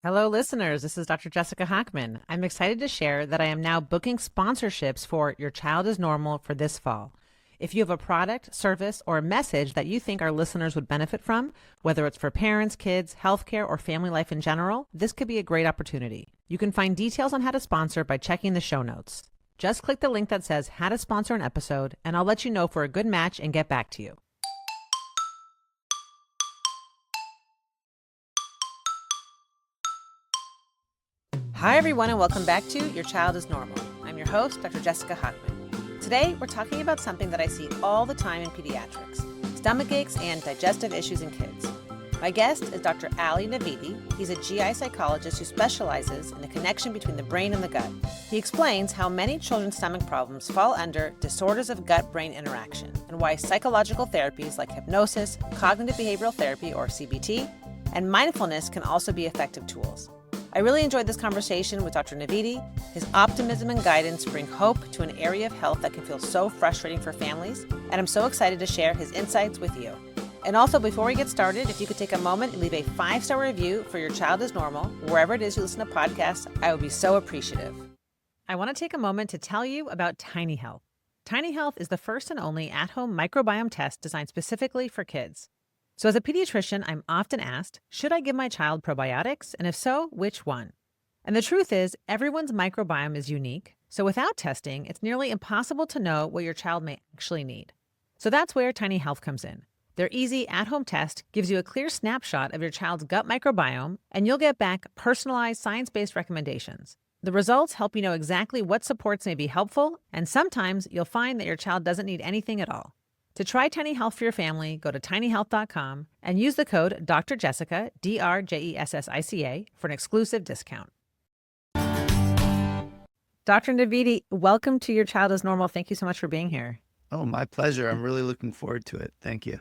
Hello, listeners. This is Dr. Jessica Hockman. I'm excited to share that I am now booking sponsorships for Your Child is Normal for this fall. If you have a product, service, or a message that you think our listeners would benefit from, whether it's for parents, kids, healthcare, or family life in general, this could be a great opportunity. You can find details on how to sponsor by checking the show notes. Just click the link that says how to sponsor an episode, and I'll let you know for a good match and get back to you. Hi, everyone, and welcome back to Your Child is Normal. I'm your host, Dr. Jessica Hockman. Today, we're talking about something that I see all the time in pediatrics, stomach aches and digestive issues in kids. My guest is Dr. Ali Navidi. He's a GI psychologist who specializes in the connection between the brain and the gut. He explains how many children's stomach problems fall under disorders of gut-brain interaction and why psychological therapies like hypnosis, cognitive behavioral therapy, or CBT, and mindfulness can also be effective tools. I really enjoyed this conversation with Dr. Navidi. His optimism and guidance bring hope to an area of health that can feel so frustrating for families, and I'm so excited to share his insights with you. And also, before we get started, if you could take a moment and leave a 5-star review for Your Child is Normal, wherever it is you listen to podcasts, I would be so appreciative. I want to take a moment to tell you about Telehealth. Telehealth is the first and only at-home microbiome test designed specifically for kids. So as a pediatrician, I'm often asked, should I give my child probiotics? And if so, which one? And the truth is, everyone's microbiome is unique. So without testing, it's nearly impossible to know what your child may actually need. So that's where Telehealth comes in. Their easy at-home test gives you a clear snapshot of your child's gut microbiome, and you'll get back personalized science-based recommendations. The results help you know exactly what supports may be helpful, and sometimes you'll find that your child doesn't need anything at all. To try Telehealth for your family, go to tinyhealth.com and use the code Dr. Jessica, DRJESSICA, for an exclusive discount. Dr. Navidi, welcome to Your Child is Normal. Thank you so much for being here. Oh, my pleasure. I'm really looking forward to it. Thank you.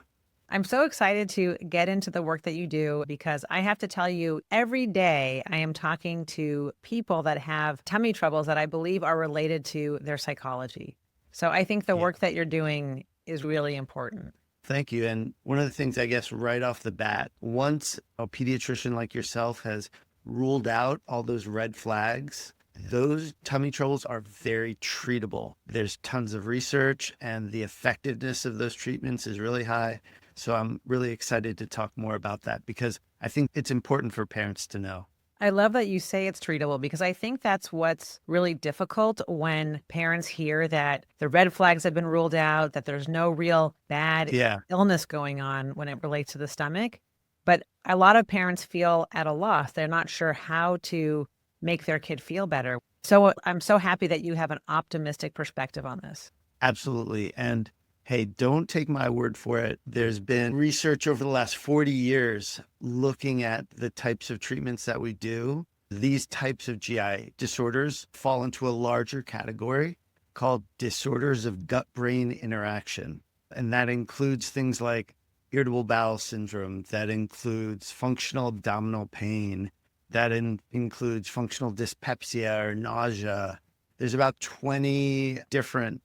I'm so excited to get into the work that you do because I have to tell you, every day I am talking to people that have tummy troubles that I believe are related to their psychology. So I think the work that you're doing is really important. Thank you. And one of the things, I guess, right off the bat, once a pediatrician like yourself has ruled out all those red flags, those tummy troubles are very treatable. There's tons of research and the effectiveness of those treatments is really high. So I'm really excited to talk more about that because I think it's important for parents to know. I love that you say it's treatable because I think that's what's really difficult when parents hear that the red flags have been ruled out, that there's no real bad illness going on when it relates to the stomach. But a lot of parents feel at a loss. They're not sure how to make their kid feel better. So I'm so happy that you have an optimistic perspective on this. Absolutely. And hey, don't take my word for it. There's been research over the last 40 years looking at the types of treatments that we do. These types of GI disorders fall into a larger category called disorders of gut-brain interaction. And that includes things like irritable bowel syndrome, that includes functional abdominal pain, that includes functional dyspepsia or nausea. There's about 20 different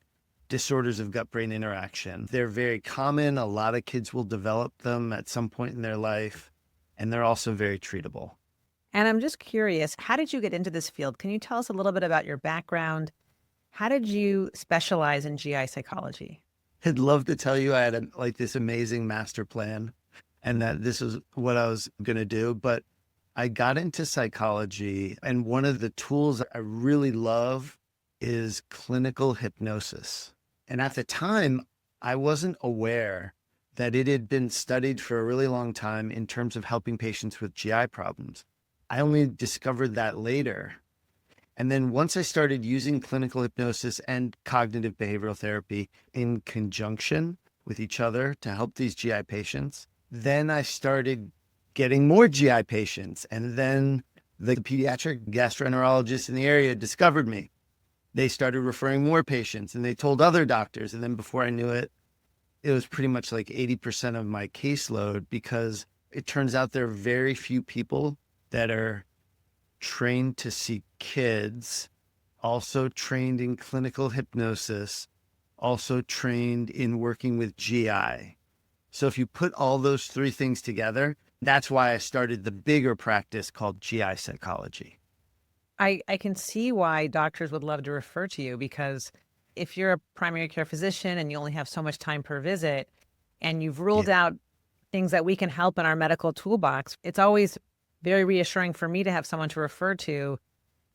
disorders of gut-brain interaction. They're very common. A lot of kids will develop them at some point in their life, and they're also very treatable. And I'm just curious, how did you get into this field? Can you tell us a little bit about your background? How did you specialize in GI psychology? I'd love to tell you I had this amazing master plan and that this is what I was going to do, but I got into psychology, and one of the tools I really love is clinical hypnosis. And at the time, I wasn't aware that it had been studied for a really long time in terms of helping patients with GI problems. I only discovered that later. And then once I started using clinical hypnosis and cognitive behavioral therapy in conjunction with each other to help these GI patients, then I started getting more GI patients. And then the pediatric gastroenterologist in the area discovered me. They started referring more patients and they told other doctors. And then before I knew it, it was pretty much like 80% of my caseload because it turns out there are very few people that are trained to see kids, also trained in clinical hypnosis, also trained in working with GI. So if you put all those three things together, That's why I started the bigger practice called GI psychology. I can see why doctors would love to refer to you, because if you're a primary care physician and you only have so much time per visit and you've ruled Yeah. out things that we can help in our medical toolbox, it's always very reassuring for me to have someone to refer to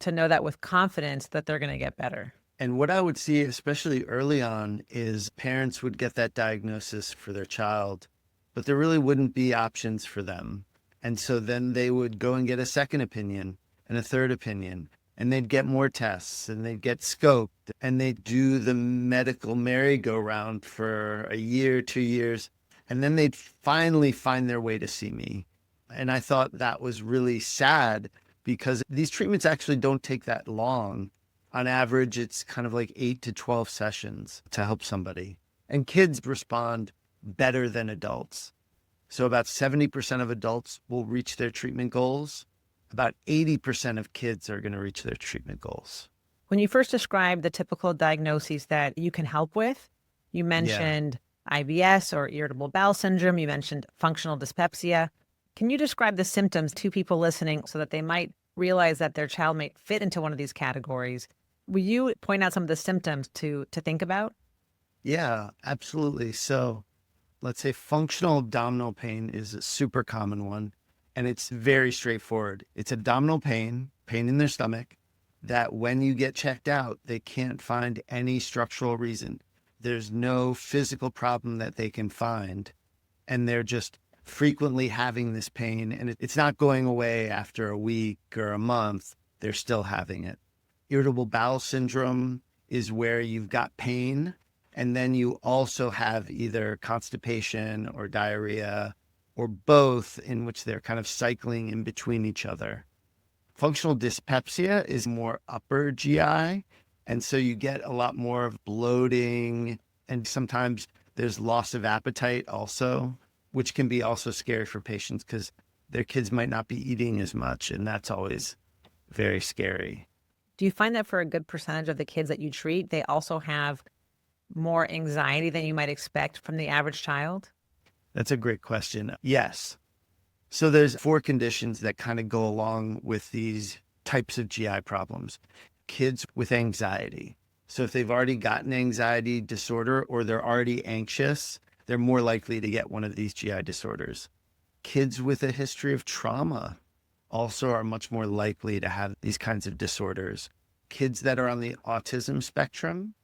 know that with confidence that they're going to get better. And what I would see, especially early on, is parents would get that diagnosis for their child, but there really wouldn't be options for them. And so then they would go and get a second opinion and a third opinion, and they'd get more tests and they'd get scoped and they'd do the medical merry-go-round for a year, 2 years, and then they'd finally find their way to see me. And I thought that was really sad because these treatments actually don't take that long. On average, it's kind of like 8 to 12 sessions to help somebody. And kids respond better than adults. So about 70% of adults will reach their treatment goals. About 80% of kids are going to reach their treatment goals. When you first described the typical diagnoses that you can help with, you Yeah. mentioned IBS or irritable bowel syndrome, you mentioned functional dyspepsia. Can you describe the symptoms to people listening so that they might realize that their child might fit into one of these categories? Will you point out some of the symptoms to think about? Yeah, absolutely. So let's say functional abdominal pain is a super common one, and it's very straightforward. It's abdominal pain, pain in their stomach, that when you get checked out, they can't find any structural reason. There's no physical problem that they can find, and they're just frequently having this pain, and it's not going away after a week or a month. They're still having it. Irritable bowel syndrome is where you've got pain, and then you also have either constipation or diarrhea or both, in which they're kind of cycling in between each other. Functional dyspepsia is more upper GI. And so you get a lot more of bloating, and sometimes there's loss of appetite also, which can be also scary for patients because their kids might not be eating as much. And that's always very scary. Do you find that for a good percentage of the kids that you treat, they also have more anxiety than you might expect from the average child? That's a great question. Yes. So there's 4 conditions that kind of go along with these types of GI problems. Kids with anxiety. So if they've already got an anxiety disorder or they're already anxious, they're more likely to get one of these GI disorders. Kids with a history of trauma also are much more likely to have these kinds of disorders. Kids that are on the autism spectrum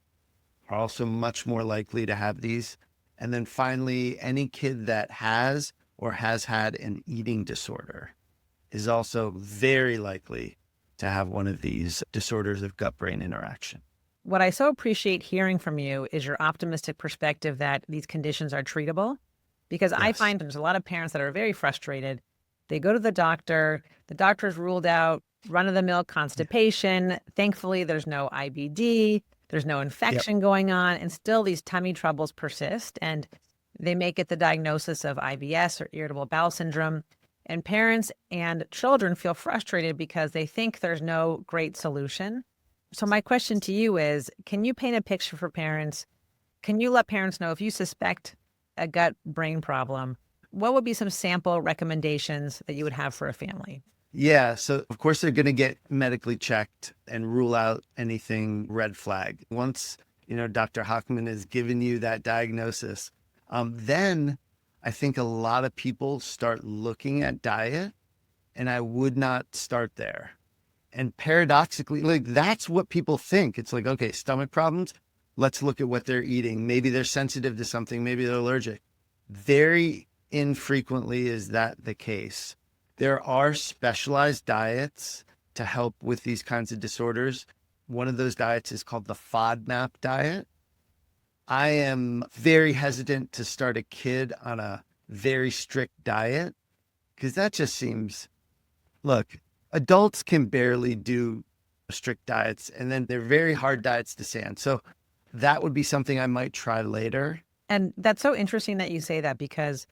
are also much more likely to have these. And then finally, any kid that has or has had an eating disorder is also very likely to have one of these disorders of gut-brain interaction. What I so appreciate hearing from you is your optimistic perspective that these conditions are treatable, because I Yes. find there's a lot of parents that are very frustrated. They go to the doctor's ruled out run-of-the-mill constipation. Thankfully, there's no IBD, there's no Yep. infection going on, and still these tummy troubles persist. And they may get the diagnosis of IBS or irritable bowel syndrome. And parents and children feel frustrated because they think there's no great solution. So my question to you is, can you paint a picture for parents? Can you let parents know if you suspect a gut brain problem, what would be some sample recommendations that you would have for a family? Yeah. So, of course, they're going to get medically checked and rule out anything red flag. Once, Dr. Hochman has given you that diagnosis, then I think a lot of people start looking at diet, and I would not start there. And paradoxically, like that's what people think. It's like, okay, stomach problems, let's look at what they're eating. Maybe they're sensitive to something, maybe they're allergic. Very infrequently is that the case. There are specialized diets to help with these kinds of disorders. One of those diets is called the FODMAP diet. I am very hesitant to start a kid on a very strict diet because that just seems, look, adults can barely do strict diets, and then they're very hard diets to stay on. So that would be something I might try later. And that's so interesting that you say that, because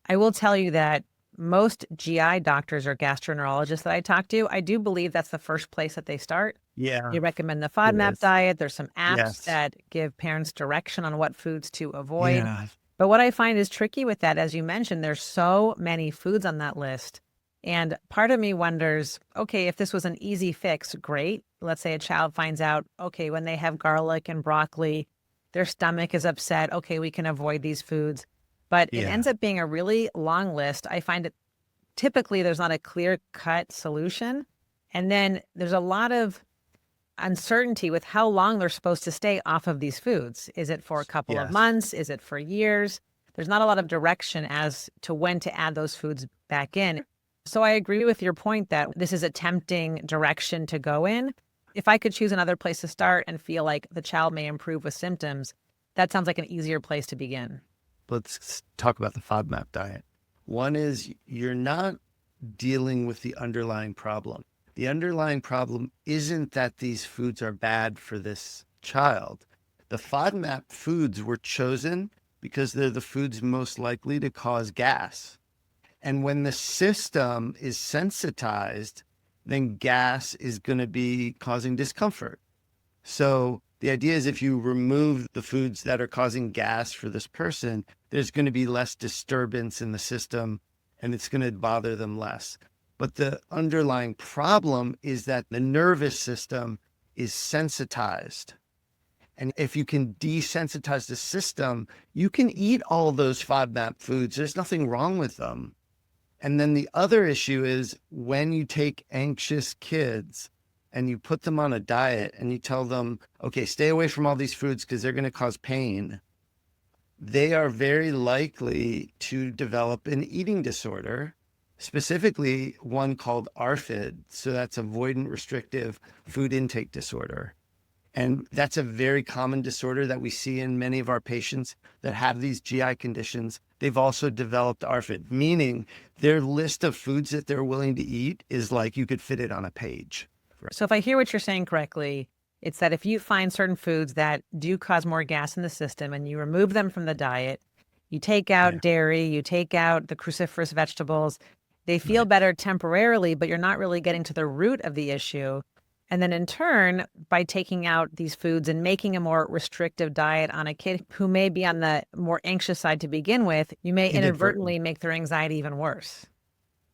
I will tell you that most GI doctors or gastroenterologists that I talk to, I do believe that's the first place that they start. Yeah, You recommend the it FODMAP is. diet. There's some apps Yes. that give parents direction on what foods to avoid. Yeah. But what I find is tricky with that, as you mentioned, there's so many foods on that list. And part of me wonders, okay, if this was an easy fix, great. Let's say a child finds out, okay, when they have garlic and broccoli, their stomach is upset. Okay, we can avoid these foods. But it Yeah. ends up being a really long list. I find it typically there's not a clear cut solution. And then there's a lot of uncertainty with how long they're supposed to stay off of these foods. Is it for a couple of Yes. months? Is it for years? There's not a lot of direction as to when to add those foods back in. So I agree with your point that this is a tempting direction to go in. If I could choose another place to start and feel like the child may improve with symptoms, that sounds like an easier place to begin. Let's talk about the FODMAP diet. One is you're not dealing with the underlying problem. The underlying problem isn't that these foods are bad for this child. The FODMAP foods were chosen because they're the foods most likely to cause gas. And when the system is sensitized, then gas is going to be causing discomfort. So the idea is if you remove the foods that are causing gas for this person, there's going to be less disturbance in the system and it's going to bother them less. But the underlying problem is that the nervous system is sensitized. And if you can desensitize the system, you can eat all those FODMAP foods. There's nothing wrong with them. And then the other issue is when you take anxious kids and you put them on a diet and you tell them, okay, stay away from all these foods because they're going to cause pain, they are very likely to develop an eating disorder, specifically one called ARFID. So that's avoidant restrictive food intake disorder. And that's a very common disorder that we see in many of our patients that have these GI conditions. They've also developed ARFID, meaning their list of foods that they're willing to eat is like you could fit it on a page. So if I hear what you're saying correctly, it's that if you find certain foods that do cause more gas in the system and you remove them from the diet, you take out Yeah. dairy, you take out the cruciferous vegetables, they feel Right. better temporarily, but you're not really getting to the root of the issue. And then in turn, by taking out these foods and making a more restrictive diet on a kid who may be on the more anxious side to begin with, you may Inadvertent. inadvertently make their anxiety even worse,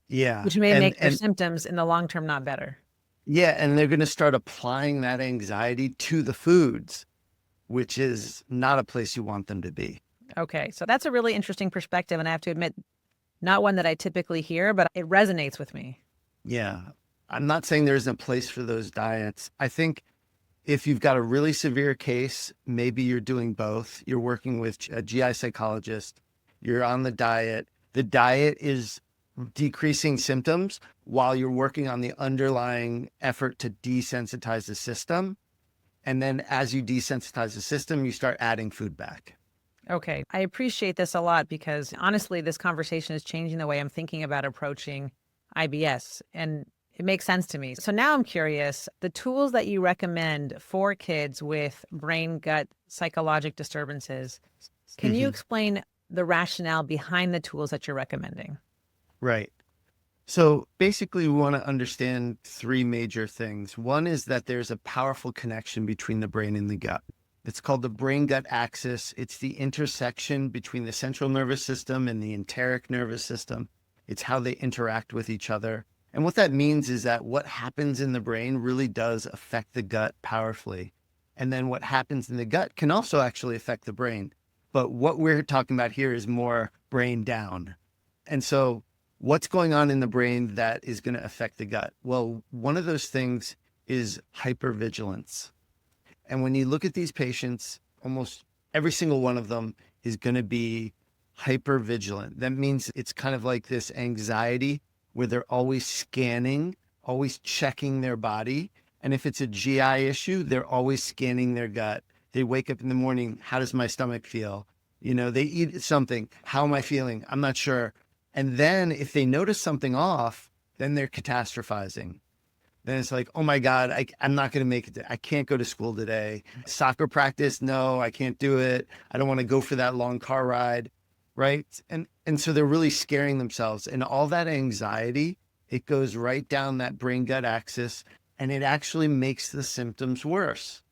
Yeah. which may And make their and symptoms in the long term not better. yeah, and they're going to start applying that anxiety to the foods, which is not a place you want them to be. Okay, so that's a really interesting perspective. And I have to admit, not one that I typically hear, but it resonates with me. Yeah. I'm not saying there isn't a place for those diets. I think if you've got a really severe case, maybe you're doing both. You're working with a GI psychologist, you're on the diet. The diet is decreasing symptoms while you're working on the underlying effort to desensitize the system. And then as you desensitize the system, you start adding food back. Okay, I appreciate this a lot because honestly, this conversation is changing the way I'm thinking about approaching IBS. And it makes sense to me. So now I'm curious, the tools that you recommend for kids with brain gut psychologic disturbances, can you Mhm. explain the rationale behind the tools that you're recommending? Right. So basically, we want to understand three major things. One is that there's a powerful connection between the brain and the gut. It's called the brain gut axis. It's the intersection between the central nervous system and the enteric nervous system. It's how they interact with each other. And what that means is that what happens in the brain really does affect the gut powerfully. And then what happens in the gut can also actually affect the brain. But what we're talking about here is more brain down. And so what's going on in the brain that is going to affect the gut? Well, one of those things is hypervigilance. And when you look at these patients, almost every single one of them is going to be hypervigilant. That means it's kind of like this anxiety where they're always scanning, always checking their body. And if it's a GI issue, they're always scanning their gut. They wake up in the morning, how does my stomach feel? You know, they eat something, how am I feeling? I'm not sure. And then if they notice something off, then they're catastrophizing. Then it's like, oh my God, I'm not going to make it. I can't go to school today. Soccer practice, no, I can't do it. I don't want to go for that long car ride, right? And so they're really scaring themselves. And all that anxiety, it goes right down that brain gut axis, and it actually makes the symptoms worse.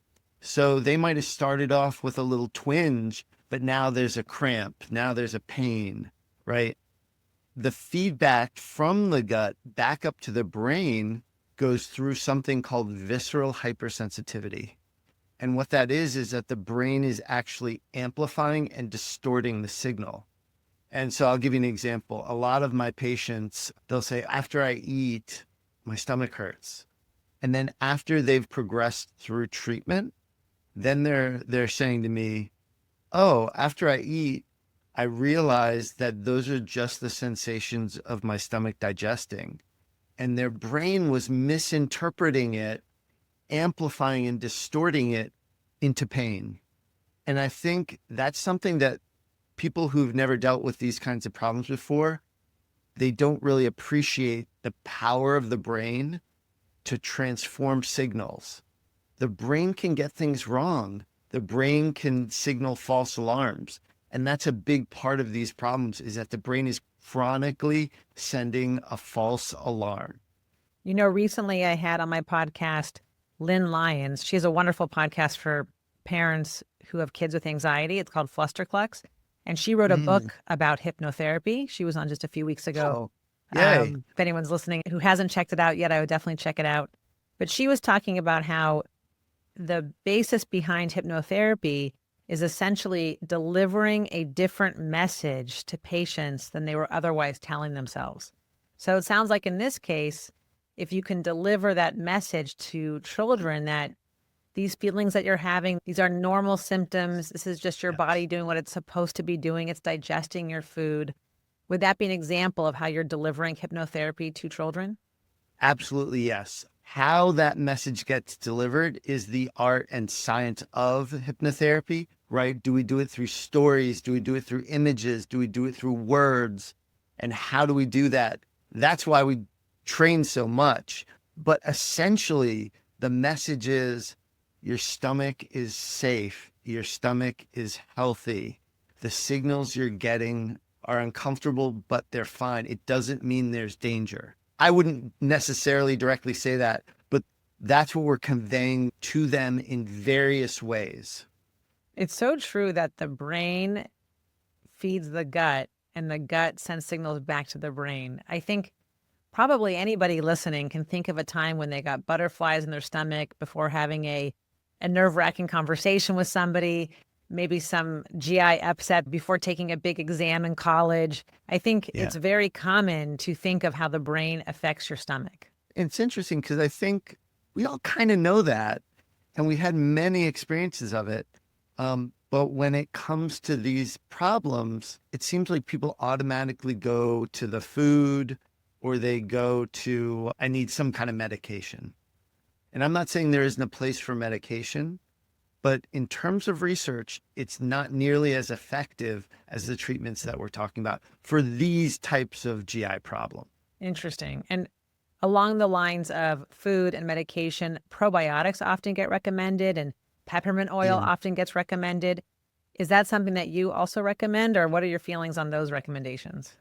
So they might have started off with a little twinge, but now there's a cramp, now there's a pain, right? The feedback from the gut back up to the brain goes through something called visceral hypersensitivity. And what that is that the brain is actually amplifying and distorting the signal. And so I'll give you an example. A lot of my patients, they'll say, after I eat, my stomach hurts. And then after they've progressed through treatment, then they're saying to me, oh, after I eat, I realize that those are just the sensations of my stomach digesting. And their brain was misinterpreting it, amplifying and distorting it into pain. And I think that's something that people who've never dealt with these kinds of problems before, they don't really appreciate the power of the brain to transform signals. The brain can get things wrong. The brain can signal false alarms. And that's a big part of these problems, is that the brain is chronically sending a false alarm. You know, recently I had on my podcast Lynn Lyons. She has a wonderful podcast for parents who have kids with anxiety. It's called Flusterclux. And she wrote a book about hypnotherapy. She was on just a few weeks ago. Oh, yay. If anyone's listening who hasn't checked it out yet, I would definitely check it out. But she was talking about how the basis behind hypnotherapy is essentially delivering a different message to patients than they were otherwise telling themselves. So it sounds like in this case, if you can deliver that message to children that these feelings that you're having, these are normal symptoms. This is just your body doing what it's supposed to be doing. It's digesting your food. Would that be an example of how you're delivering hypnotherapy to children? Absolutely, yes. How that message gets delivered is the art and science of hypnotherapy, right? Do we do it through stories? Do we do it through images? Do we do it through words? And how do we do that? That's why we train so much. But essentially, the message is your stomach is safe. Your stomach is healthy. The signals you're getting are uncomfortable, but they're fine. It doesn't mean there's danger. I wouldn't necessarily directly say that, but that's what we're conveying to them in various ways. It's so true that the brain feeds the gut and the gut sends signals back to the brain. I think probably anybody listening can think of a time when they got butterflies in their stomach before having a nerve-wracking conversation with somebody, maybe some GI upset before taking a big exam in college. I think it's very common to think of how the brain affects your stomach. It's interesting because I think we all kind of know that, and we had many experiences of it. But when it comes to these problems, it seems like people automatically go to the food, or they go to, I need some kind of medication. And I'm not saying there isn't a place for medication, but in terms of research, it's not nearly as effective as the treatments that we're talking about for these types of GI problems. Interesting. And along the lines of food and medication, probiotics often get recommended and peppermint oil often gets recommended. Is that something that you also recommend, or what are your feelings on those recommendations?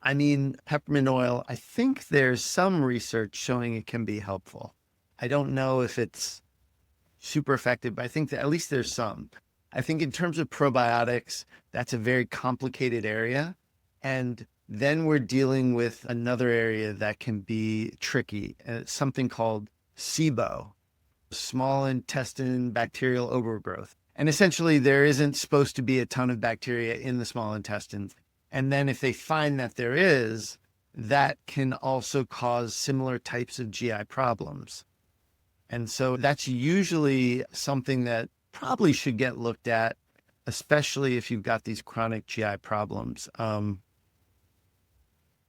I mean, peppermint oil, I think there's some research showing it can be helpful. I don't know if it's super effective, but I think that at least there's some. I think in terms of probiotics, that's a very complicated area. And then we're dealing with another area that can be tricky, something called SIBO, small intestine bacterial overgrowth. And essentially, there isn't supposed to be a ton of bacteria in the small intestine. And then if they find that there is, that can also cause similar types of GI problems. And so that's usually something that probably should get looked at, especially if you've got these chronic GI problems.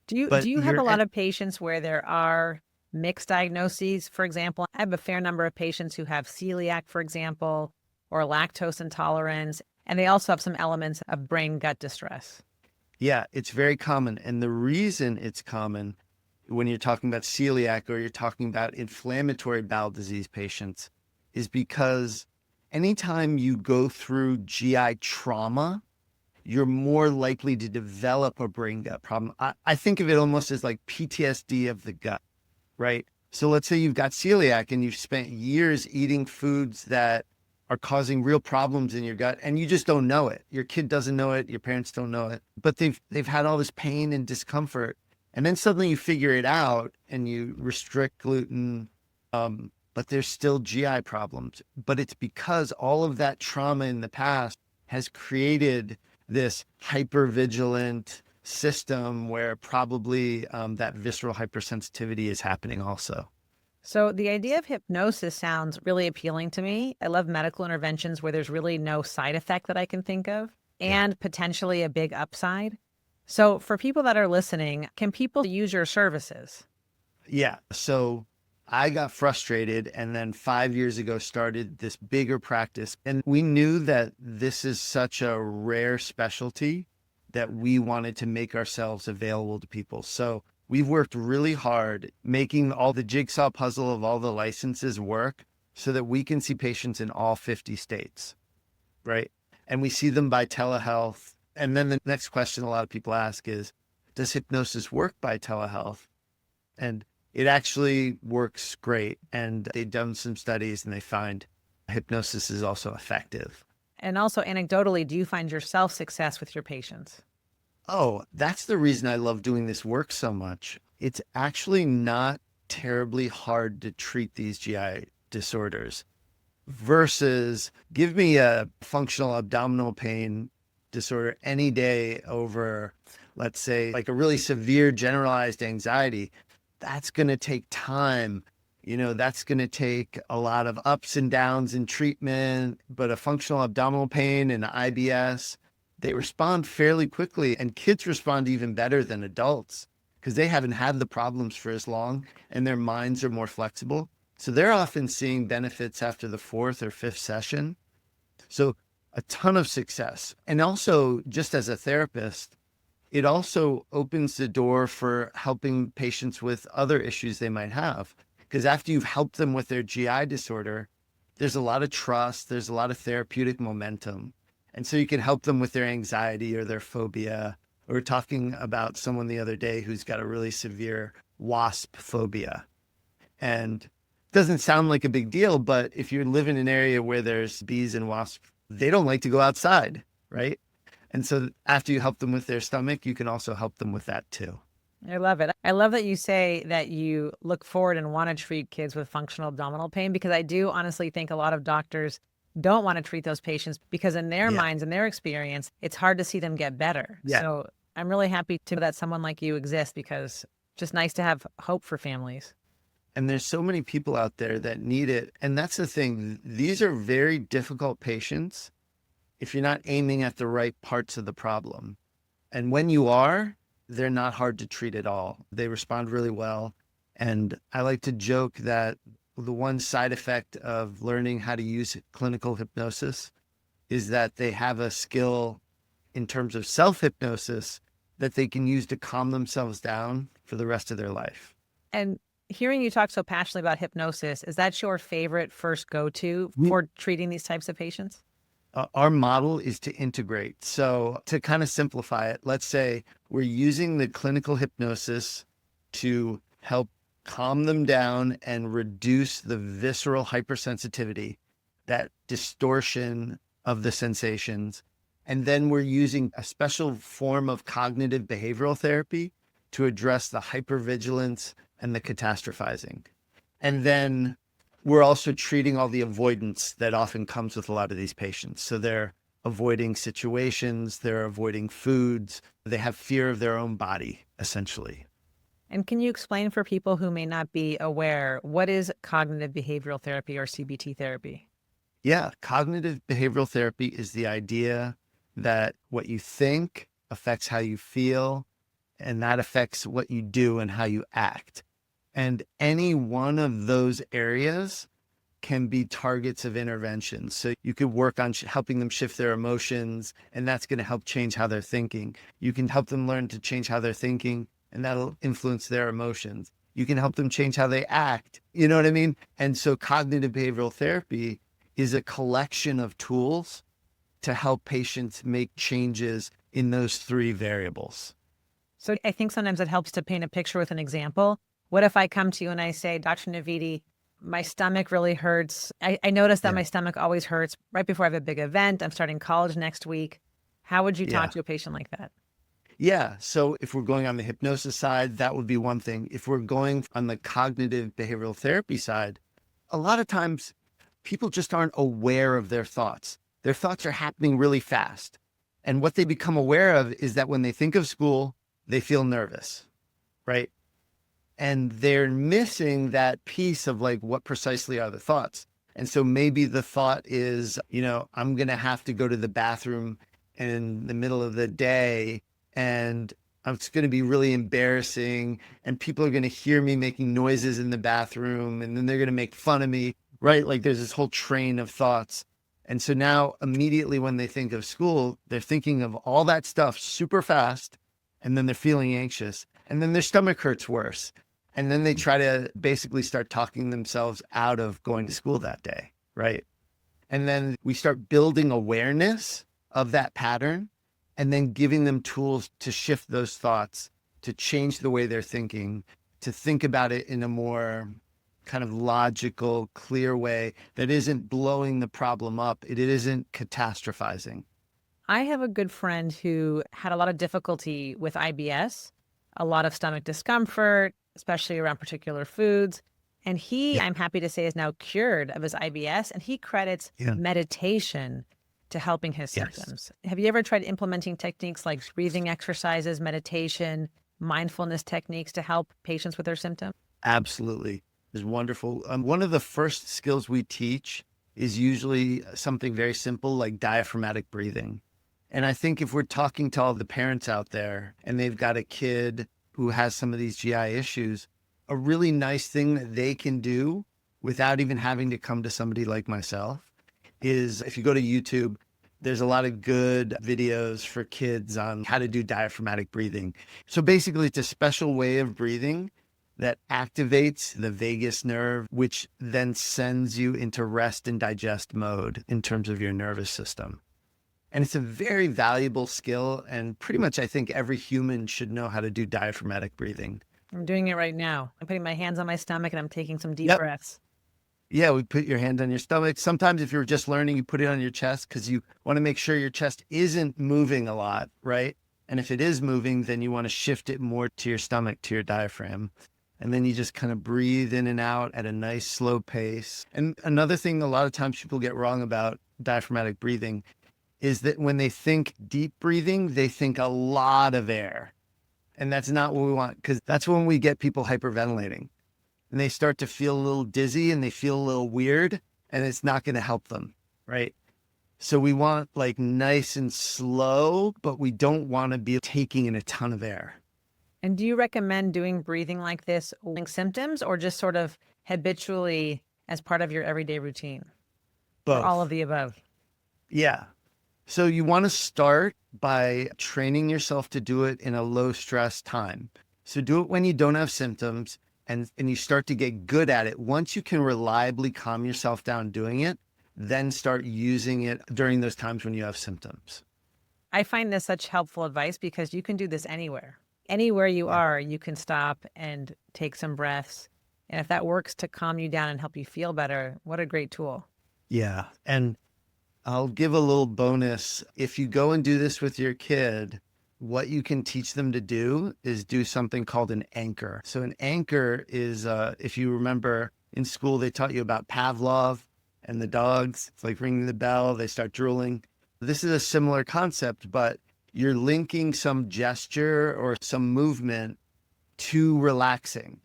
Do you have a lot of patients where there are mixed diagnoses? For example, I have a fair number of patients who have celiac, for example, or lactose intolerance, and they also have some elements of brain gut distress. Yeah, it's very common. And the reason it's common when you're talking about celiac or you're talking about inflammatory bowel disease patients is because anytime you go through GI trauma, you're more likely to develop a brain gut problem. I think of it almost as like PTSD of the gut, right? So let's say you've got celiac and you've spent years eating foods that are causing real problems in your gut and you just don't know it. Your kid doesn't know it, your parents don't know it, but they've had all this pain and discomfort. And then suddenly you figure it out and you restrict gluten, but there's still GI problems. But it's because all of that trauma in the past has created this hypervigilant system where probably that visceral hypersensitivity is happening also. So the idea of hypnosis sounds really appealing to me. I love medical interventions where there's really no side effect that I can think of and potentially a big upside. So for people that are listening, can people use your services? Yeah. So I got frustrated and then 5 years ago started this bigger practice. And we knew that this is such a rare specialty that we wanted to make ourselves available to people. So we've worked really hard making all the jigsaw puzzle of all the licenses work so that we can see patients in all 50 states, right? And we see them by telehealth. And then the next question a lot of people ask is, does hypnosis work by telehealth? And it actually works great. And they've done some studies and they find hypnosis is also effective. And also anecdotally, do you find yourself success with your patients? Oh, that's the reason I love doing this work so much. It's actually not terribly hard to treat these GI disorders versus give me a functional abdominal pain disorder any day over, let's say, like a really severe generalized anxiety. That's going to take time. That's going to take a lot of ups and downs in treatment, but a functional abdominal pain and IBS, they respond fairly quickly, and kids respond even better than adults because they haven't had the problems for as long and their minds are more flexible. So they're often seeing benefits after the fourth or fifth session. So a ton of success. And also, just as a therapist, it also opens the door for helping patients with other issues they might have. Because after you've helped them with their GI disorder, there's a lot of trust, there's a lot of therapeutic momentum. And so you can help them with their anxiety or their phobia. We were talking about someone the other day who's got a really severe wasp phobia. And it doesn't sound like a big deal, but if you live in an area where there's bees and wasps, they don't like to go outside, right? And so after you help them with their stomach, you can also help them with that too. I love it. I love that you say that you look forward and want to treat kids with functional abdominal pain, because I do honestly think a lot of doctors don't want to treat those patients because in their minds and their experience, it's hard to see them get better. Yeah. So I'm really happy to that someone like you exists, because just nice to have hope for families. And there's so many people out there that need it. And that's the thing. These are very difficult patients if you're not aiming at the right parts of the problem. And when you are, they're not hard to treat at all. They respond really well. And I like to joke that the one side effect of learning how to use clinical hypnosis is that they have a skill in terms of self-hypnosis that they can use to calm themselves down for the rest of their life. And hearing you talk so passionately about hypnosis, is that your favorite first go-to for treating these types of patients? Our model is to integrate. So to kind of simplify it, let's say we're using the clinical hypnosis to help calm them down and reduce the visceral hypersensitivity, that distortion of the sensations. And then we're using a special form of cognitive behavioral therapy to address the hypervigilance and the catastrophizing. And then we're also treating all the avoidance that often comes with a lot of these patients. So they're avoiding situations, they're avoiding foods, they have fear of their own body, essentially. And can you explain for people who may not be aware, what is cognitive behavioral therapy or CBT therapy? Yeah, cognitive behavioral therapy is the idea that what you think affects how you feel, and that affects what you do and how you act. And any one of those areas can be targets of intervention. So you could work on helping them shift their emotions, and that's going to help change how they're thinking. You can help them learn to change how they're thinking, and that'll influence their emotions. You can help them change how they act. You know what I mean? And so cognitive behavioral therapy is a collection of tools to help patients make changes in those three variables. So I think sometimes it helps to paint a picture with an example. What if I come to you and I say, Dr. Navidi, my stomach really hurts. I notice that Yeah. my stomach always hurts right before I have a big event. I'm starting college next week. How would you talk Yeah. to a patient like that? Yeah. So if we're going on the hypnosis side, that would be one thing. If we're going on the cognitive behavioral therapy side, a lot of times people just aren't aware of their thoughts. Their thoughts are happening really fast. And what they become aware of is that when they think of school, they feel nervous, right? And they're missing that piece of like, what precisely are the thoughts? And so maybe the thought is, I'm going to have to go to the bathroom in the middle of the day, and it's going to be really embarrassing, and people are going to hear me making noises in the bathroom, and then they're going to make fun of me, right? Like there's this whole train of thoughts. And so now immediately when they think of school, they're thinking of all that stuff super fast, and then they're feeling anxious, and then their stomach hurts worse. And then they try to basically start talking themselves out of going to school that day, right? And then we start building awareness of that pattern, and then giving them tools to shift those thoughts, to change the way they're thinking, to think about it in a more kind of logical, clear way that isn't blowing the problem up. It isn't catastrophizing. I have a good friend who had a lot of difficulty with IBS, a lot of stomach discomfort, especially around particular foods. And he, Yeah. I'm happy to say, is now cured of his IBS, and he credits Yeah. meditation to helping his Yes. symptoms. Have you ever tried implementing techniques like breathing exercises, meditation, mindfulness techniques to help patients with their symptoms? Absolutely. It's wonderful. One of the first skills we teach is usually something very simple like diaphragmatic breathing. And I think if we're talking to all the parents out there and they've got a kid who has some of these GI issues, a really nice thing that they can do without even having to come to somebody like myself is if you go to YouTube, there's a lot of good videos for kids on how to do diaphragmatic breathing. So basically, it's a special way of breathing that activates the vagus nerve, which then sends you into rest and digest mode in terms of your nervous system. And it's a very valuable skill. And pretty much, I think every human should know how to do diaphragmatic breathing. I'm doing it right now. I'm putting my hands on my stomach and I'm taking some deep Yep. breaths. Yeah, we put your hand on your stomach. Sometimes if you're just learning, you put it on your chest because you want to make sure your chest isn't moving a lot, right? And if it is moving, then you want to shift it more to your stomach, to your diaphragm. And then you just kind of breathe in and out at a nice slow pace. And another thing a lot of times people get wrong about diaphragmatic breathing is that when they think deep breathing, they think a lot of air. And that's not what we want, because that's when we get people hyperventilating and they start to feel a little dizzy and they feel a little weird, and it's not going to help them, right? So we want like nice and slow, but we don't want to be taking in a ton of air. And do you recommend doing breathing like this with symptoms or just sort of habitually as part of your everyday routine? Or all of Both. the above? Yeah. So you want to start by training yourself to do it in a low stress time. So do it when you don't have symptoms, and you start to get good at it. Once you can reliably calm yourself down doing it, then start using it during those times when you have symptoms. I find this such helpful advice because you can do this anywhere. Anywhere you Yeah. are, you can stop and take some breaths. And if that works to calm you down and help you feel better, what a great tool. Yeah. And I'll give a little bonus. If you go and do this with your kid, what you can teach them to do is do something called an anchor. So an anchor is, if you remember in school, they taught you about Pavlov and the dogs. It's like ringing the bell, they start drooling. This is a similar concept, but you're linking some gesture or some movement to relaxing.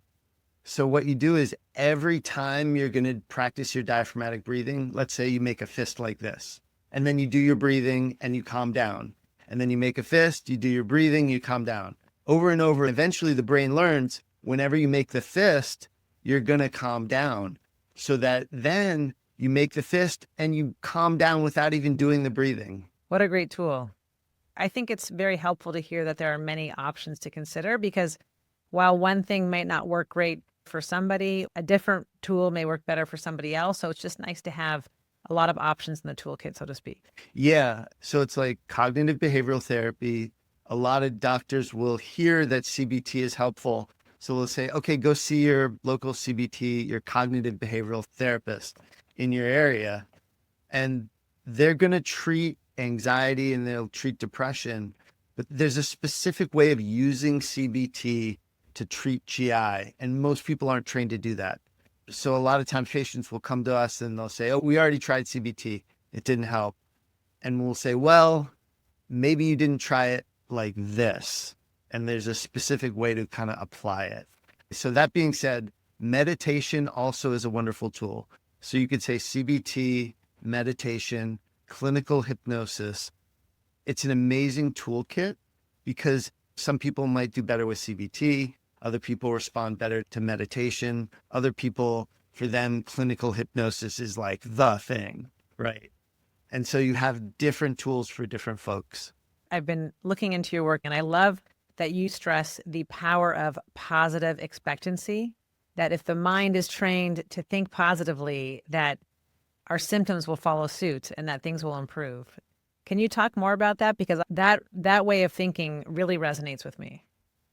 So what you do is every time you're going to practice your diaphragmatic breathing, let's say you make a fist like this, and then you do your breathing and you calm down. And then you make a fist, you do your breathing, you calm down. Over and over, eventually the brain learns whenever you make the fist, you're going to calm down. So that then you make the fist and you calm down without even doing the breathing. What a great tool. I think it's very helpful to hear that there are many options to consider because while one thing might not work great for somebody, a different tool may work better for somebody else. So it's just nice to have a lot of options in the toolkit, so to speak. Yeah. So it's like cognitive behavioral therapy. A lot of doctors will hear that CBT is helpful, So we'll say, okay, go see your local CBT, your cognitive behavioral therapist in your area, and they're going to treat anxiety and they'll treat depression. But there's a specific way of using CBT to treat GI, and most people aren't trained to do that. So a lot of times patients will come to us and they'll say, oh, we already tried CBT. It didn't help. And we'll say, well, maybe you didn't try it like this. And there's a specific way to kind of apply it. So that being said, meditation also is a wonderful tool. So you could say CBT, meditation, clinical hypnosis. It's an amazing toolkit because some people might do better with CBT. Other people respond better to meditation. Other people, for them, clinical hypnosis is like the thing, right? And so you have different tools for different folks. I've been looking into your work, and I love that you stress the power of positive expectancy, that if the mind is trained to think positively, that our symptoms will follow suit and that things will improve. Can you talk more about that? Because that way of thinking really resonates with me.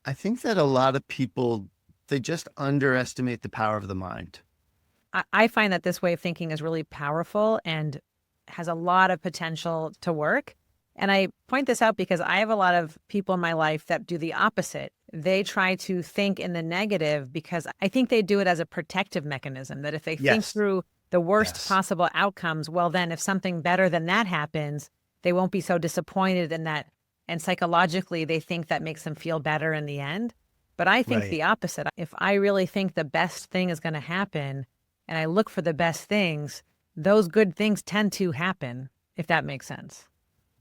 I think that a lot of people, they just underestimate the power of the mind. I find that this way of thinking is really powerful and has a lot of potential to work. And I point this out because I have a lot of people in my life that do the opposite. They try to think in the negative because I think they do it as a protective mechanism, that if they think through the worst possible outcomes, well, then if something better than that happens, they won't be so disappointed in that. And psychologically, they think that makes them feel better in the end. But I think the opposite. If I really think the best thing is going to happen and I look for the best things, those good things tend to happen, if that makes sense.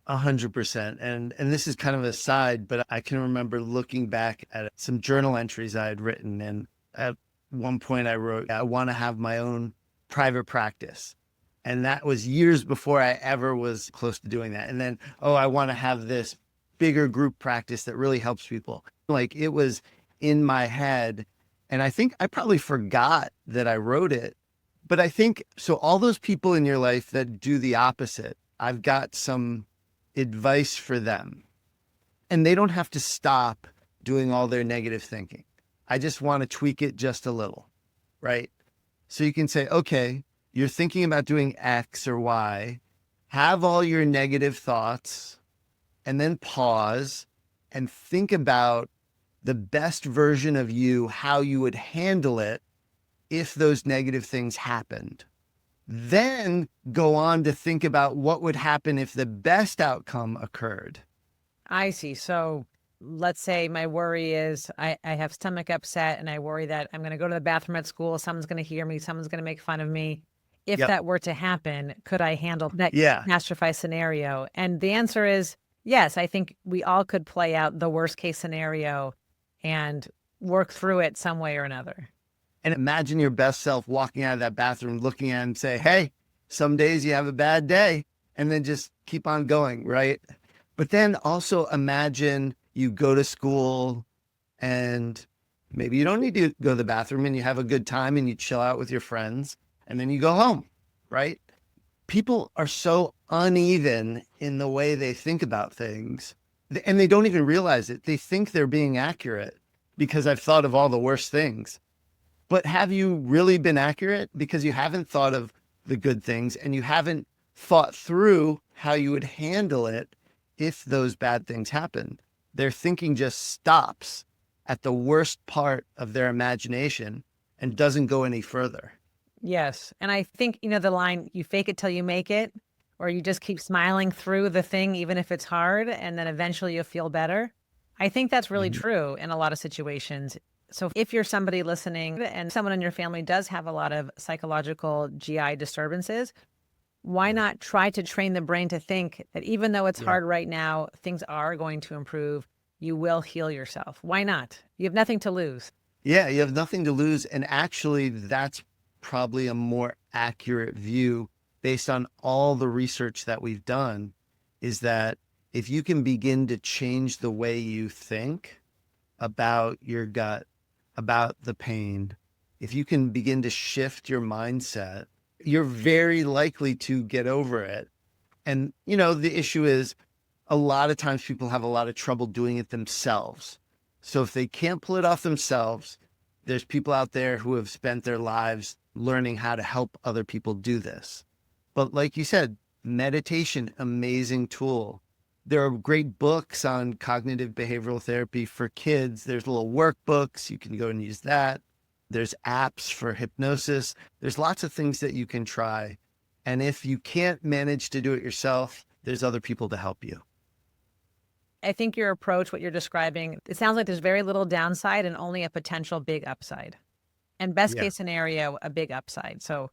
100%. And this is kind of a side, but I can remember looking back at some journal entries I had written. And at one point I wrote, I want to have my own private practice. And that was years before I ever was close to doing that. And then, oh, I want to have this bigger group practice that really helps people. Like it was in my head. And I think I probably forgot that I wrote it. But I think, so all those people in your life that do the opposite, I've got some advice for them. And they don't have to stop doing all their negative thinking. I just want to tweak it just a little, right? So you can say, okay, you're thinking about doing X or Y, have all your negative thoughts, and then pause and think about the best version of you, how you would handle it if those negative things happened. Then go on to think about what would happen if the best outcome occurred. I see. So let's say my worry is I have stomach upset and I worry that I'm going to go to the bathroom at school. Someone's going to hear me. Someone's going to make fun of me. If that were to happen, could I handle that catastrophized scenario? And the answer is yes. I think we all could play out the worst case scenario and work through it some way or another. And imagine your best self walking out of that bathroom, looking at it and say, hey, some days you have a bad day, and then just keep on going, right? But then also imagine you go to school and maybe you don't need to go to the bathroom and you have a good time and you chill out with your friends and then you go home, right? People are so uneven in the way they think about things and they don't even realize it. They think they're being accurate because I've thought of all the worst things. But have you really been accurate? Because you haven't thought of the good things and you haven't thought through how you would handle it if those bad things happen. Their thinking just stops at the worst part of their imagination and doesn't go any further. Yes. And I think, the line, you fake it till you make it, or you just keep smiling through the thing, even if it's hard, and then eventually you'll feel better. I think that's really true in a lot of situations. So if you're somebody listening and someone in your family does have a lot of psychological GI disturbances, why not try to train the brain to think that even though it's hard right now, things are going to improve. You will heal yourself. Why not? You have nothing to lose. Yeah, you have nothing to lose. And actually, that's probably a more accurate view based on all the research that we've done, is that if you can begin to change the way you think about your gut, about the pain, if you can begin to shift your mindset, you're very likely to get over it. And, the issue is a lot of times people have a lot of trouble doing it themselves. So if they can't pull it off themselves, There's people out there who have spent their lives learning how to help other people do this. But like you said, meditation, amazing tool. There are great books on cognitive behavioral therapy for kids. There's little workbooks. You can go and use that. There's apps for hypnosis. There's lots of things that you can try. And if you can't manage to do it yourself, there's other people to help you. I think your approach, what you're describing, it sounds like there's very little downside and only a potential big upside. And best Yeah. case scenario, a big upside. So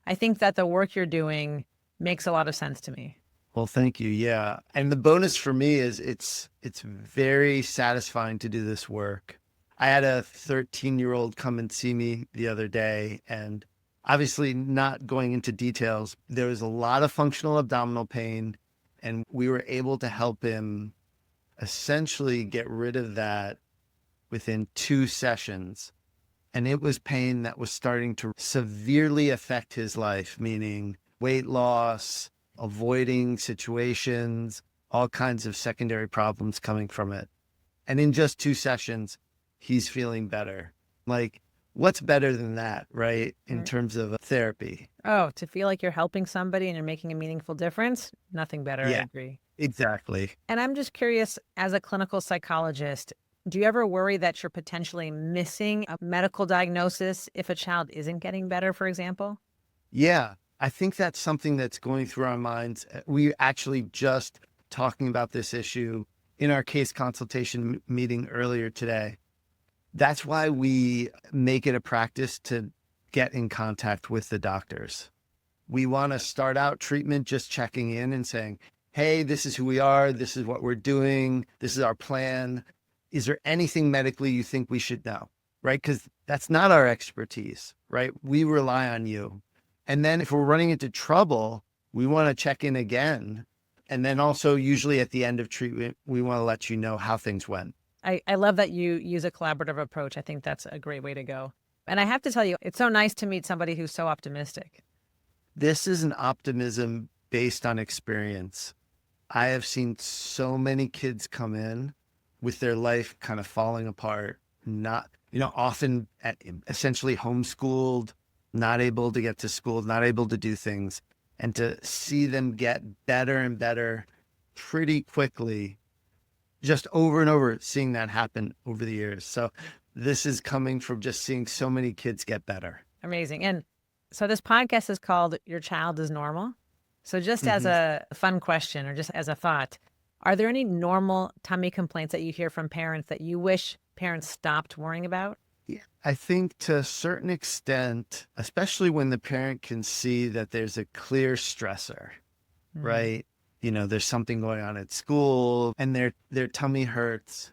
I think that the work you're doing makes a lot of sense to me. Well, thank you. Yeah. And the bonus for me is it's very satisfying to do this work. I had a 13-year-old come and see me the other day, and obviously not going into details, there was a lot of functional abdominal pain, and we were able to help him essentially get rid of that within 2 sessions. And it was pain that was starting to severely affect his life, meaning weight loss, avoiding situations, all kinds of secondary problems coming from it. And in just 2 sessions, he's feeling better. Like, what's better than that, right? In terms of therapy. Oh, to feel like you're helping somebody and you're making a meaningful difference, nothing better, I Yeah. agree. Exactly. And I'm just curious, as a clinical psychologist, do you ever worry that you're potentially missing a medical diagnosis if a child isn't getting better, for example? Yeah. I think that's something that's going through our minds. We actually just talking about this issue in our case consultation meeting earlier today. That's why we make it a practice to get in contact with the doctors. We want to start out treatment just checking in and saying, hey, this is who we are. This is what we're doing. This is our plan. Is there anything medically you think we should know? Right? Because that's not our expertise, right? We rely on you. And then if we're running into trouble, we want to check in again. And then also usually at the end of treatment, we want to let you know how things went. I love that you use a collaborative approach. I think that's a great way to go. And I have to tell you, it's so nice to meet somebody who's so optimistic. This is an optimism based on experience. I have seen so many kids come in with their life kind of falling apart, not, often essentially homeschooled, not able to get to school, not able to do things, and to see them get better and better pretty quickly, just over and over, seeing that happen over the years. So this is coming from just seeing so many kids get better. Amazing. And so this podcast is called Your Child is Normal. So just as a fun question or just as a thought, are there any normal tummy complaints that you hear from parents that you wish parents stopped worrying about? Yeah, I think to a certain extent, especially when the parent can see that there's a clear stressor, right? There's something going on at school and their tummy hurts.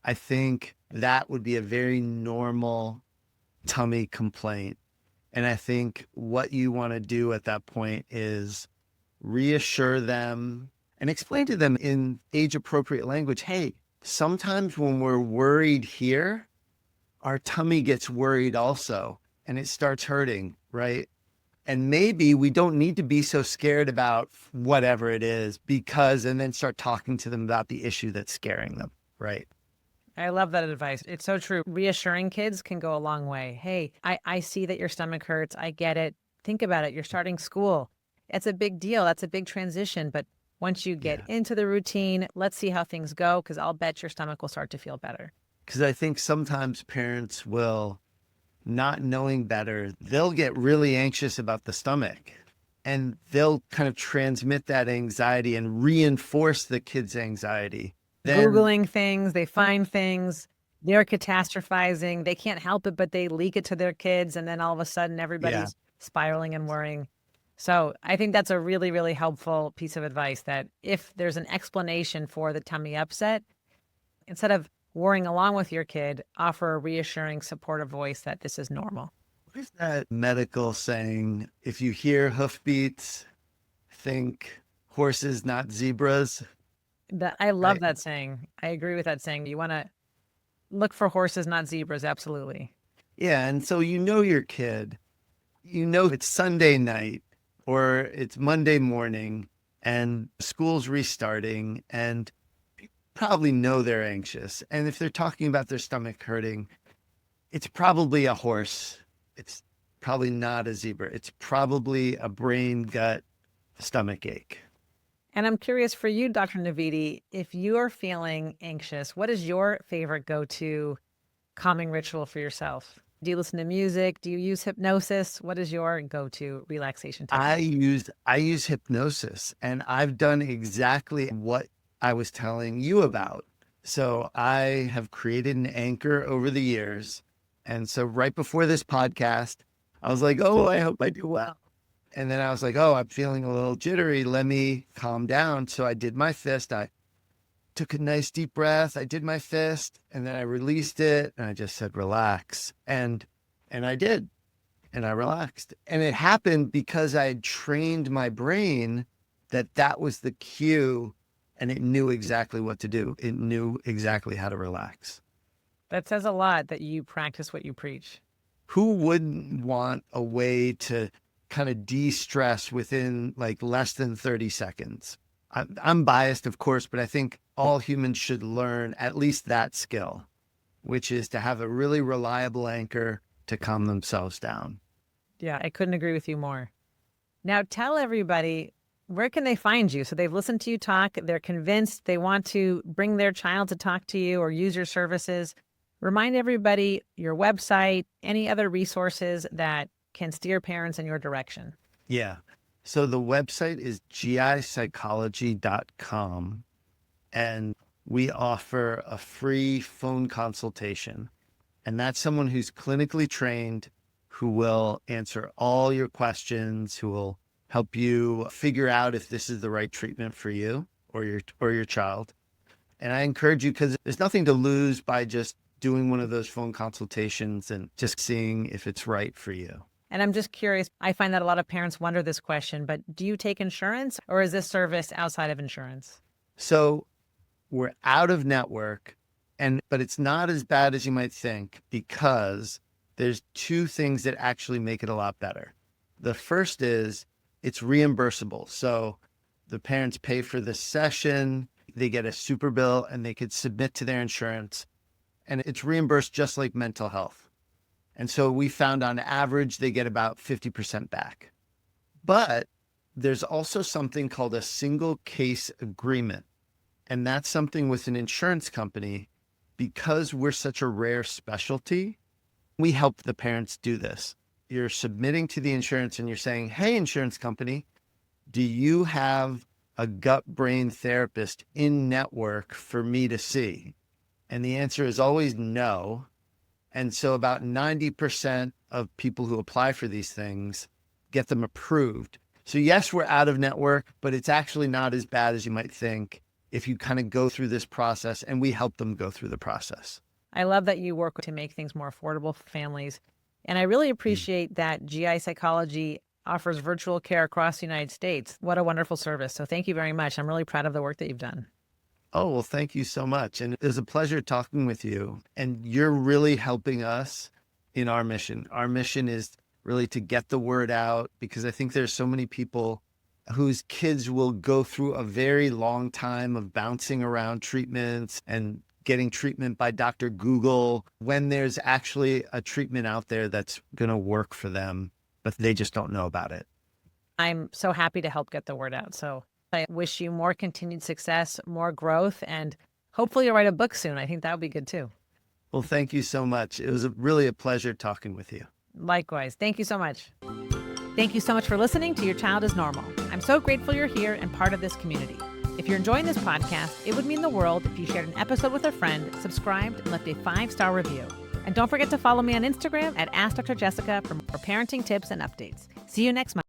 I think that would be a very normal tummy complaint. And I think what you want to do at that point is reassure them and explain to them in age appropriate language, hey, sometimes when we're worried here, our tummy gets worried also, and it starts hurting, right? And maybe we don't need to be so scared about whatever it is and then start talking to them about the issue that's scaring them, right? I love that advice. It's so true. Reassuring kids can go a long way. Hey, I see that your stomach hurts. I get it. Think about it. You're starting school. It's a big deal. That's a big transition. But once you get into the routine, let's see how things go, because I'll bet your stomach will start to feel better. Because I think sometimes parents will, not knowing better, they'll get really anxious about the stomach and they'll kind of transmit that anxiety and reinforce the kid's anxiety. Googling things, they find things, they're catastrophizing. They can't help it, but they leak it to their kids. And then all of a sudden, everybody's spiraling and worrying. So I think that's a really, really helpful piece of advice, that if there's an explanation for the tummy upset, instead of worrying along with your kid, offer a reassuring, supportive voice that this is normal. What is that medical saying? If you hear hoofbeats, think horses, not zebras. I love Right. that saying. I agree with that saying. You want to look for horses, not zebras. Absolutely. Yeah. And so your kid, it's Sunday night or it's Monday morning and school's restarting and you probably know they're anxious. And if they're talking about their stomach hurting, It's probably a horse. It's probably not a zebra. It's probably a brain, gut, stomach ache. And I'm curious for you, Dr. Navidi, if you are feeling anxious, what is your favorite go-to calming ritual for yourself? Do you listen to music? Do you use hypnosis? What is your go-to relaxation technique? I use hypnosis, and I've done exactly what I was telling you about. So I have created an anchor over the years. And so right before this podcast, I was like, oh, I hope I do well. And then I was like, oh, I'm feeling a little jittery. Let me calm down. So I did my fist. I took a nice deep breath. I did my fist, and then I released it, and I just said, relax. And I did, and I relaxed. And it happened because I had trained my brain that that was the cue, and it knew exactly what to do. It knew exactly how to relax. That says a lot that you practice what you preach. Who wouldn't want a way to kind of de-stress within like less than 30 seconds? I'm biased, of course, but I think all humans should learn at least that skill, which is to have a really reliable anchor to calm themselves down. Yeah, I couldn't agree with you more. Now tell everybody, where can they find you? So they've listened to you talk, they're convinced they want to bring their child to talk to you or use your services. Remind everybody your website, any other resources that can steer parents in your direction. Yeah. So the website is gipsychology.com, and we offer a free phone consultation. And that's someone who's clinically trained, who will answer all your questions, who will help you figure out if this is the right treatment for you or your child. And I encourage you, because there's nothing to lose by just doing one of those phone consultations and just seeing if it's right for you. And I'm just curious, I find that a lot of parents wonder this question, but do you take insurance or is this service outside of insurance? So we're out of network, but it's not as bad as you might think, because there's two things that actually make it a lot better. The first is it's reimbursable. So the parents pay for the session, they get a super bill, and they could submit to their insurance, and it's reimbursed just like mental health. And so we found on average, they get about 50% back. But there's also something called a single case agreement. And that's something with an insurance company. Because we're such a rare specialty, we help the parents do this. You're submitting to the insurance and you're saying, hey, insurance company, do you have a gut brain therapist in network for me to see? And the answer is always no. And so about 90% of people who apply for these things get them approved. So yes, we're out of network, but it's actually not as bad as you might think if you kind of go through this process, and we help them go through the process. I love that you work to make things more affordable for families. And I really appreciate that GI Psychology offers virtual care across the United States. What a wonderful service. So thank you very much. I'm really proud of the work that you've done. Oh, well, thank you so much. And it was a pleasure talking with you. And you're really helping us in our mission. Our mission is really to get the word out, because I think there's so many people whose kids will go through a very long time of bouncing around treatments and getting treatment by Dr. Google, when there's actually a treatment out there that's going to work for them, but they just don't know about it. I'm so happy to help get the word out. So I wish you more continued success, more growth, and hopefully you'll write a book soon. I think that would be good too. Well, thank you so much. It was really a pleasure talking with you. Likewise. Thank you so much. Thank you so much for listening to Your Child is Normal. I'm so grateful you're here and part of this community. If you're enjoying this podcast, it would mean the world if you shared an episode with a friend, subscribed, and left a 5-star review. And don't forget to follow me on Instagram at Ask Dr. Jessica for more parenting tips and updates. See you next month.